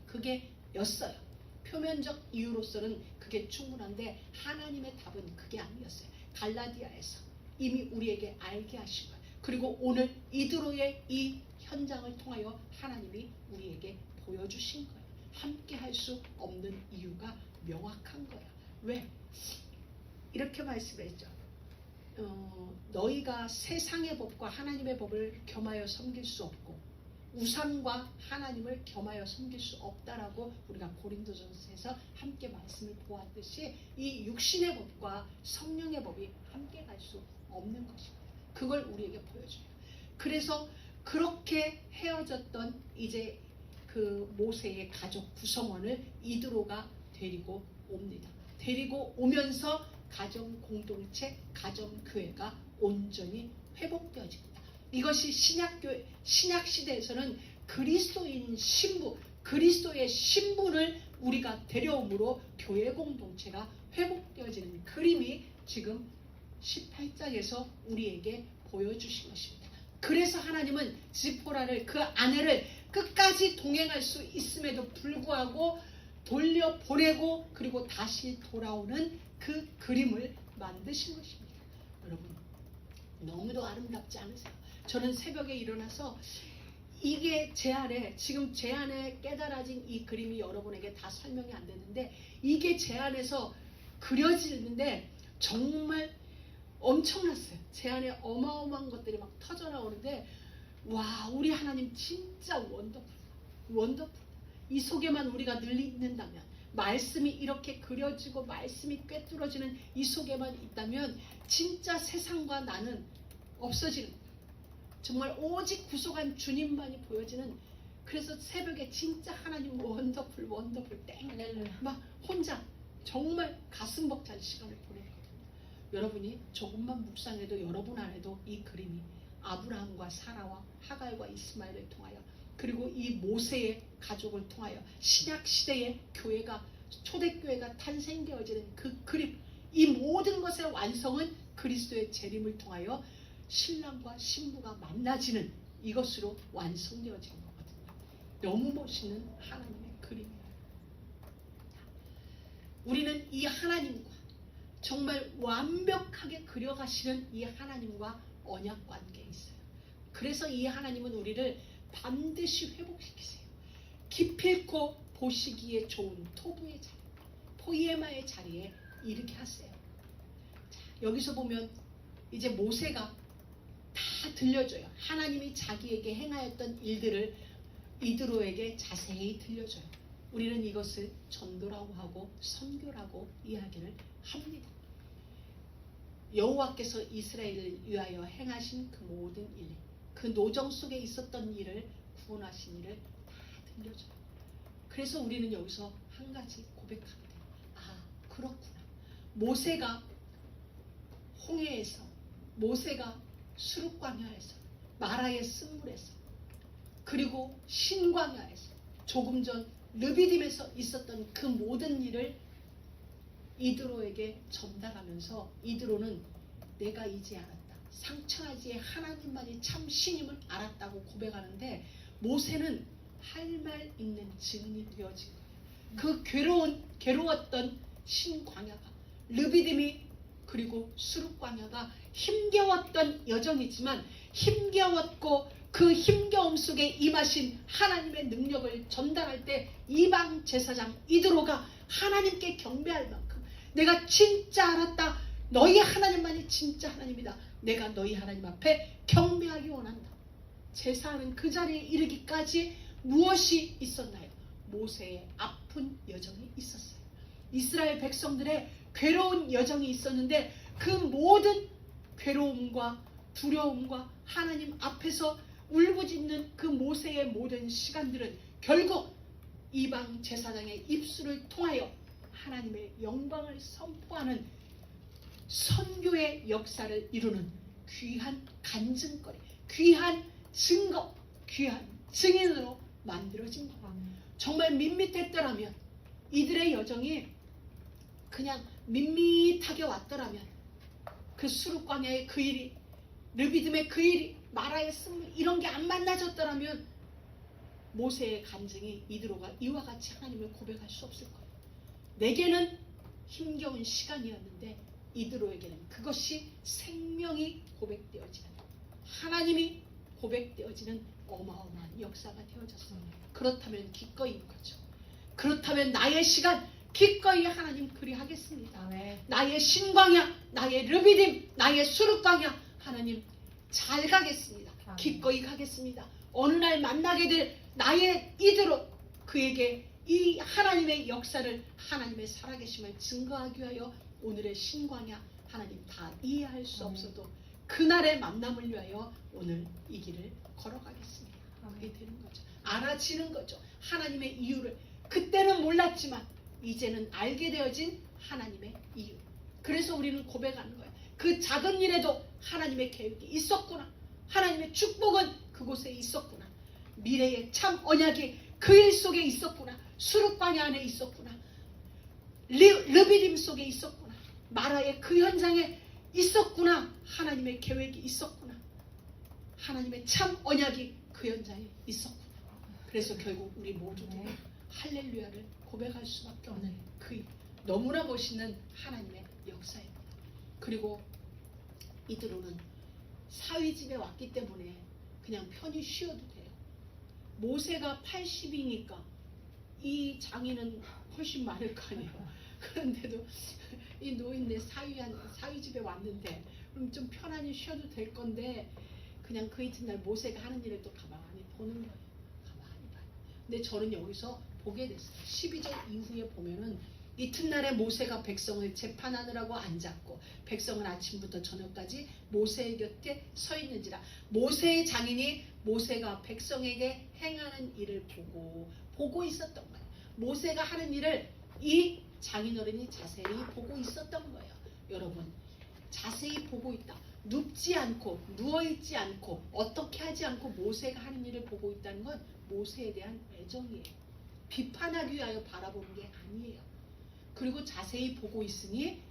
그게였어요. 표면적 이유로서는 그게 충분한데 하나님의 답은 그게 아니었어요. 갈라디아에서 이미 우리에게 알게 하신 거예요. 그리고 오늘 이드로의 이 현장을 통하여 하나님이 우리에게 보여주신 거예요. 함께 할 수 없는 이유가 명확한 거예요. 왜? 이렇게 말씀했죠. 너희가 세상의 법과 하나님의 법을 겸하여 섬길 수 없고 우상과 하나님을 겸하여 섬길 수 없다라고 우리가 고린도전서에서 함께 말씀을 보았듯이 이 육신의 법과 성령의 법이 함께 갈 수 없는 것입니다. 그걸 우리에게 보여줘요. 그래서 그렇게 헤어졌던 이제 그 모세의 가족 구성원을 이드로가 데리고 옵니다. 데리고 오면서 가정 공동체, 가정 교회가 온전히 회복되어집니다. 이것이 신약 시대에서는 그리스도인 신부, 그리스도의 신분을 우리가 데려옴으로 교회 공동체가 회복되어지는 그림이 지금 18장에서 우리에게 보여주신 것입니다. 그래서 하나님은 지포라를, 그 아내를 끝까지 동행할 수 있음에도 불구하고 돌려보내고 그리고 다시 돌아오는 그 그림을 만드신 것입니다. 여러분, 너무도 아름답지 않으세요? 저는 새벽에 일어나서 이게 지금 제 안에 깨달아진 이 그림이 여러분에게 다 설명이 안 되는데, 이게 제 안에서 그려지는데 정말 엄청났어요. 제 안에 어마어마한 것들이 막 터져 나오는데, 와, 우리 하나님 진짜 원더풀. 이 속에만 우리가 늘 있는다면, 말씀이 이렇게 그려지고 말씀이 꿰뚫어지는 이 속에만 있다면 진짜 세상과 나는 없어지는 거예요. 정말 오직 구속한 주님만이 보여지는. 그래서 새벽에 진짜 하나님 원더풀 막 혼자 정말 가슴 벅찬 시간을 보내거든요. 여러분이 조금만 묵상해도 여러분 안에도 이 그림이 아브라함과 사라와 하갈과 이스마엘을 통하여, 그리고 이 모세의 가족을 통하여 신약 시대의 교회가, 초대교회가 탄생되어지는 그 그림, 이 모든 것의 완성은 그리스도의 재림을 통하여 신랑과 신부가 만나지는 이것으로 완성되어지는 거거든요. 너무 멋있는 하나님의 그림이에요. 우리는 이 하나님과 정말 완벽하게 그려가시는 이 하나님과 언약 관계에 있어요. 그래서 이 하나님은 우리를 반드시 회복시키세요. 기필코 보시기에 좋은 토부의 자리, 포이에마의 자리에 이르게 하세요. 자, 여기서 보면 이제 모세가 다 들려줘요. 하나님이 자기에게 행하였던 일들을 이드로에게 자세히 들려줘요. 우리는 이것을 전도라고 하고 선교라고 이야기를 합니다. 여호와께서 이스라엘을 위하여 행하신 그 모든 일, 그 노정 속에 있었던 일을, 구원하신 일을 다 들려줘요. 그래서 우리는 여기서 한 가지 고백하게 돼요. 아, 그렇구나. 모세가 홍해에서, 모세가 수르광야에서, 마라의 쓴물에서, 그리고 신광야에서, 조금 전 르비딤에서 있었던 그 모든 일을 이드로에게 전달하면서 이드로는 내가 이제 알았다, 상처하지의 하나님만이 참 신임을 알았다고 고백하는데, 모세는 할 말 있는 증인이 되어진 거예요. 그 괴로웠던 신광야가, 르비딤이, 그리고 수르광야가 힘겨웠던 여정이지만, 힘겨웠고 그 힘겨움 속에 임하신 하나님의 능력을 전달할 때 이방 제사장 이드로가 하나님께 경배할 만큼, 내가 진짜 알았다, 너희 하나님만이 진짜 하나님이다, 내가 너희 하나님 앞에 경배하기 원한다. 제사하는 그 자리에 이르기까지 무엇이 있었나요? 모세의 아픈 여정이 있었어요. 이스라엘 백성들의 괴로운 여정이 있었는데, 그 모든 괴로움과 두려움과 하나님 앞에서 울부짖는 그 모세의 모든 시간들은 결국 이방 제사장의 입술을 통하여 하나님의 영광을 선포하는 선교의 역사를 이루는 귀한 간증거리, 귀한 증거, 귀한 증인으로 만들어진 것. 정말 밋밋했더라면, 이들의 여정이 그냥 밋밋하게 왔더라면, 그 수르광야의 그 일이, 르비딤의 그 일이, 마라의 쓴물, 이런 게 안 만나졌더라면 모세의 간증이 이드로가 이와 같이 하나님을 고백할 수 없을 거예요. 내게는 힘겨운 시간이었는데 이드로에게는 그것이 생명이 고백되어지는, 하나님이 고백되어지는 어마어마한 역사가 되어졌습니다. 그렇다면 기꺼이 거죠. 그렇다면 나의 시간 기꺼이 하나님 그리하겠습니다. 나의 신광야, 나의 르비딤, 나의 수르광야, 하나님 잘 가겠습니다. 기꺼이 가겠습니다. 어느 날 만나게 될 나의 이드로, 그에게 이 하나님의 역사를, 하나님의 살아계심을 증거하기 위하여 오늘의 신광야, 하나님 다 이해할 수 없어도 그날의 만남을 위하여 오늘 이 길을 걸어가겠습니다. 그게 되는 거죠. 알아지는 거죠. 하나님의 이유를. 그때는 몰랐지만 이제는 알게 되어진 하나님의 이유. 그래서 우리는 고백하는 거예요. 그 작은 일에도 하나님의 계획이 있었구나. 하나님의 축복은 그곳에 있었구나. 미래의 참 언약이 그 일 속에 있었구나. 수르바니 안에 있었구나. 르비딤 속에 있었구나. 마라의 그 현장에 있었구나. 하나님의 계획이 있었구나. 하나님의 참 언약이 그 현장에 있었구나. 그래서 결국 우리 모두도 할렐루야를 고백할 수밖에 없는 그 너무나 멋있는 하나님의 역사입니다. 그리고 이드로는 사위 집에 왔기 때문에 그냥 편히 쉬어도 돼요. 모세가 80이니까 이 장인은 훨씬 많을 거 아니에요. 그런데도 이 노인네 사위 집에 왔는데 그럼 좀 편안히 쉬어도 될 건데 그냥 그 이튿날 모세가 하는 일을 또 가만히 보는 거예요. 가만히 봐요. 근데 저는 여기서 보게 됐어요. 12절 이후에 보면은 이튿날에 모세가 백성을 재판하느라고 앉았고 백성은 아침부터 저녁까지 모세의 곁에 서 있는지라. 모세의 장인이 모세가 백성에게 행하는 일을 보고 있었던 거예요. 모세가 하는 일을 이 장인어른이 자세히 보고 있었던 거예요. 여러분, 자세히 보고 있다. 눕지 않고 누워있지 않고 어떻게 하지 않고 모세가 하는 일을 보고 있다는 건 모세에 대한 애정이에요. 비판하기 위하여 바라보는 게 아니에요. 그리고 자세히 보고 있으니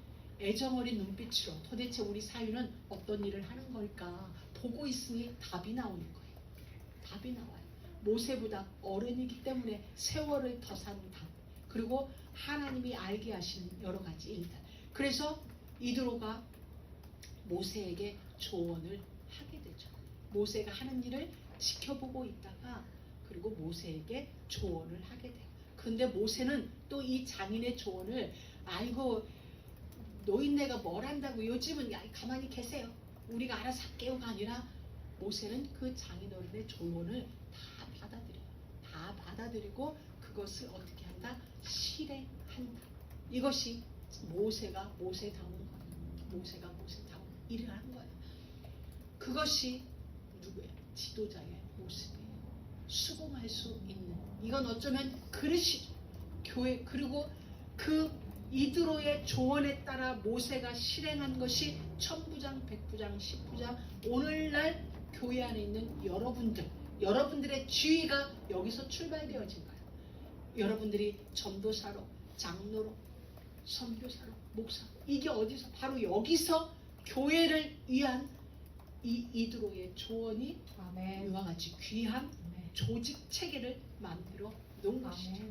애정어린 눈빛으로 도대체 우리 사위는 어떤 일을 하는 걸까 보고 있으니 답이 나오는 거예요. 답이 나와요. 모세보다 어른이기 때문에 세월을 더 산 답. 그리고 하나님이 알게 하시는 여러 가지 일들. 그래서 이드로가 모세에게 조언을 하게 되죠. 모세가 하는 일을 지켜보고 있다가 그리고 모세에게 조언을 하게 돼요. 근데 모세는 또 이 장인의 조언을 아이고 노인네가 뭘 한다고 요즘은 야, 가만히 계세요. 우리가 알아서 할게요가 아니라 모세는 그 장인어른의 조언을 다 받아들여요. 다 받아들이고 그것을 어떻게 한다? 실행한다. 이것이 모세가 모세다운 거예요. 모세가 모세다운 일을 한 거예요. 그것이 누구예요? 지도자의 모습이에요. 수긍할 수 있는. 이건 어쩌면 그릇이죠. 교회. 그리고 그 이드로의 조언에 따라 모세가 실행한 것이 천부장, 백부장, 십부장 오늘날 교회 안에 있는 여러분들의 지위가 여기서 출발되어진 거예요. 여러분들이 전도사로, 장로로, 선교사로, 목사 이게 어디서 바로 여기서 교회를 위한 이 이드로의 조언이 이와 같이 귀한 조직 체계를 만들어 놓은 것이죠.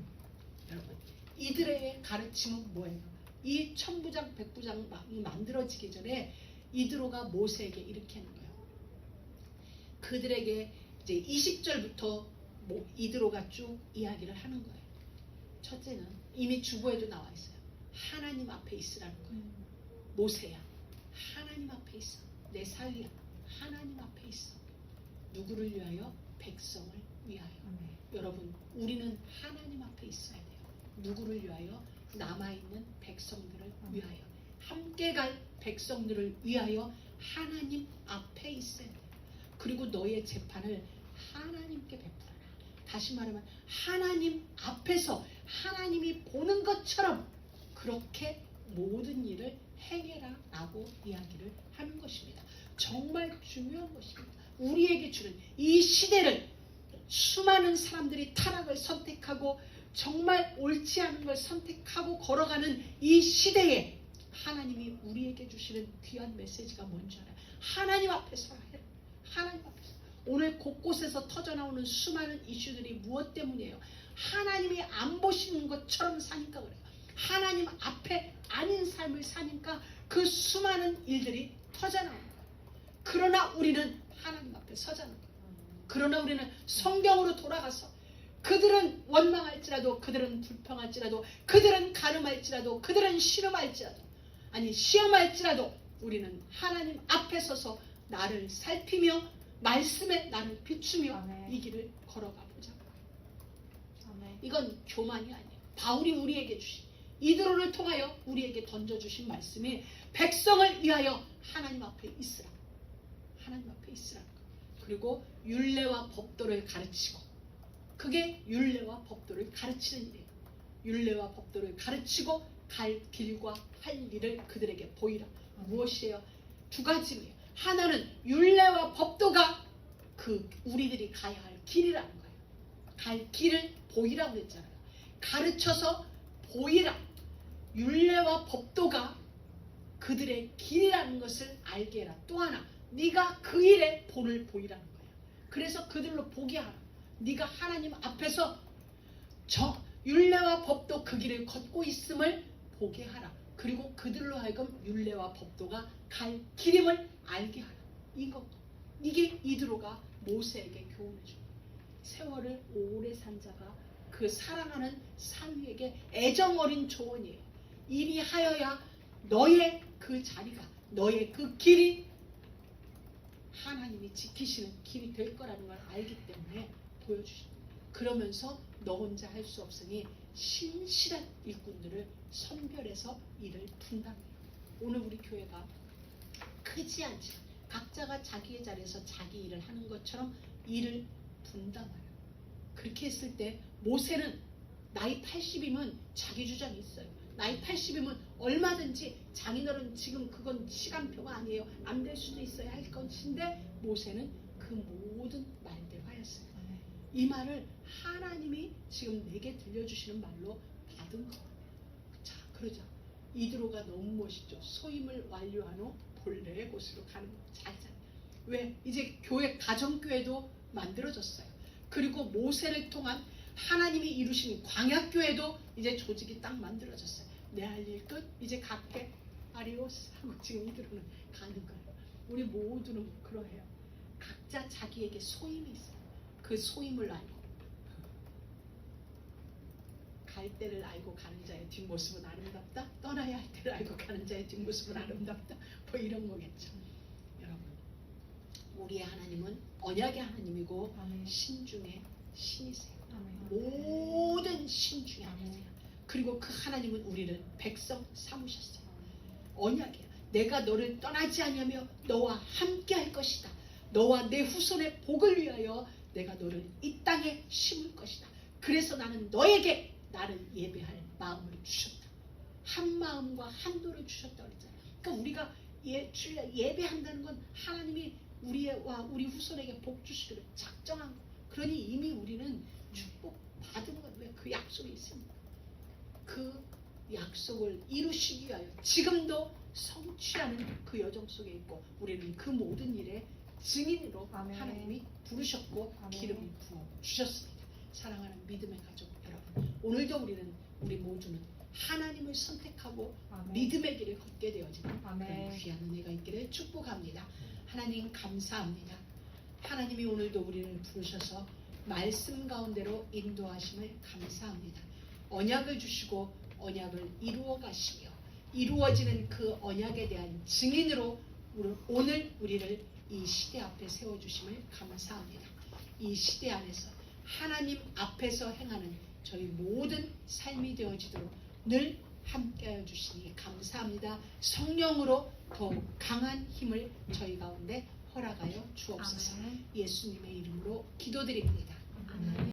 여러분, 이드로의 가르침은 뭐예요? 이 천부장, 백부장이 만들어지기 전에 이드로가 모세에게 이렇게 하는 거예요. 그들에게 이제 20절부터 이드로가 쭉 이야기를 하는 거예요. 첫째는 이미 주보에도 나와 있어요. 하나님 앞에 있으라는 거예요. 모세야, 하나님 앞에 있어. 내 사위야, 하나님 앞에 있어. 누구를 위하여? 백성을 위하여. 여러분, 우리는 하나님 앞에 있어야 돼요. 누구를 위하여? 남아있는 백성들을 위하여. 함께 갈 백성들을 위하여 하나님 앞에 있어야 돼요. 그리고 너의 재판을 하나님께 베풀어라. 다시 말하면 하나님 앞에서 하나님이 보는 것처럼 그렇게 모든 일을 행해라 라고 이야기를 하는 것입니다. 정말 중요한 것입니다. 우리에게 주는 이 시대를 수많은 사람들이 타락을 선택하고 정말 옳지 않은 걸 선택하고 걸어가는 이 시대에 하나님이 우리에게 주시는 귀한 메시지가 뭔지 알아요? 하나님 앞에서 해라. 하나님 앞에서. 오늘 곳곳에서 터져나오는 수많은 이슈들이 무엇 때문이에요? 하나님이 안 보시는 것처럼 사니까 그래요. 하나님 앞에 아닌 삶을 사니까 그 수많은 일들이 터져나오는 거예요. 그러나 우리는 하나님 앞에 서자는 거예요. 그러나 우리는 성경으로 돌아가서 그들은 원망할지라도 그들은 불평할지라도 그들은 가늠할지라도 그들은 시험할지라도 우리는 하나님 앞에 서서 나를 살피며 말씀에 나를 비추며 이 길을 걸어가 보자. 이건 교만이 아니에요. 바울이 우리에게 주신 이드로를 통하여 우리에게 던져주신 말씀이 백성을 위하여 하나님 앞에 있으라. 하나님 앞에 있으라. 그리고 율례와 법도를 가르치고 그게 율례와 법도를 가르치는 일이에요. 율례와 법도를 가르치고 갈 길과 할 일을 그들에게 보이라. 무엇이에요? 두 가지예요. 하나는 율례와 법도가 그 우리들이 가야 할 길이라는 거예요. 갈 길을 보이라고 했잖아요. 가르쳐서 보이라. 율례와 법도가 그들의 길이라는 것을 알게 해라. 또 하나, 네가 그 일에 본을 보이라는 거예요. 그래서 그들로 보게 하라. 네가 하나님 앞에서 율례와 법도 그 길을 걷고 있음을 보게 하라. 그리고 그들로 하여금 율례와 법도가 갈 길임을 알게 하라. 이게 이드로가 모세에게 교훈을 줍니다. 세월을 오래 산 자가 그 사랑하는 사위에게 애정어린 조언이에요. 이리 하여야 너의 그 자리가, 너의 그 길이 하나님이 지키시는 길이 될 거라는 걸 알기 때문에 보여주십니다. 그러면서 너 혼자 할 수 없으니 신실한 일꾼들을 선별해서 일을 분담해요. 오늘 우리 교회가 크지 않지만 각자가 자기의 자리에서 자기 일을 하는 것처럼 일을 분담해요. 그렇게 했을 때 모세는 나이 80이면 자기 주장이 있어요. 나이 80이면 얼마든지 장인어른 지금 그건 시간표가 아니에요. 안 될 수도 있어야 할 것인데 모세는 그 모든 말대로 하였어요. 이 말을 하나님이 지금 내게 들려주시는 말로 받은 거예요. 자, 그러자 이드로가 너무 멋있죠. 소임을 완료한 후 본래의 곳으로 가는 거. 자자. 왜? 이제 교회 가정교회도 만들어졌어요. 그리고 모세를 통한 하나님이 이루신 광야교회도 이제 조직이 딱 만들어졌어요. 내 할 일 끝, 이제 갈게, 아리오스 하고 지금 이들은 가는 거예요. 우리 모두는 그러해요. 각자 자기에게 소임이 있어요. 그 소임을 알고 갈 때를 알고 가는 자의 뒷모습은 아름답다. 떠나야 할 때를 알고 가는 자의 뒷모습은 아름답다. 뭐 이런 거겠죠. 여러분, 우리의 하나님은 언약의 하나님이고 아멘. 신중의 신이세요. 아멘. 모든 신중의 하나님이세요. 그리고 그 하나님은 우리를 백성 삼으셨어요. 언약이야. 내가 너를 떠나지 아니하며 너와 함께 할 것이다. 너와 내 후손의 복을 위하여 내가 너를 이 땅에 심을 것이다. 그래서 나는 너에게 나를 예배할 마음을 주셨다. 한 마음과 한도를 주셨다 그랬잖아요. 그러니까 우리가 예배한다는 건 하나님이 우리와 우리 후손에게 복 주시기를 작정한 거. 그러니 이미 우리는 축복 받은 건 왜 그 약속이 있습니다. 그 약속을 이루시기 위하여 지금도 성취하는 그 여정 속에 있고 우리는 그 모든 일에 증인으로 아멘. 하나님이 부르셨고 아멘. 기름을 부어주셨습니다. 사랑하는 믿음의 가족 여러분, 오늘도 우리 모두는 하나님을 선택하고 아멘. 믿음의 길을 걷게 되어지는 아멘. 그런 귀한 은혜가 있기를 축복합니다. 하나님 감사합니다. 하나님이 오늘도 우리를 부르셔서 말씀 가운데로 인도하심을 감사합니다. 언약을 주시고 언약을 이루어 가시며 이루어지는 그 언약에 대한 증인으로 오늘 우리를 이 시대 앞에 세워주심을 감사합니다. 이 시대 안에서 하나님 앞에서 행하는 저희 모든 삶이 되어지도록 늘 함께하여 주시니 감사합니다. 성령으로 더욱 강한 힘을 저희 가운데 허락하여 주옵소서. 아멘. 예수님의 이름으로 기도드립니다. 아멘.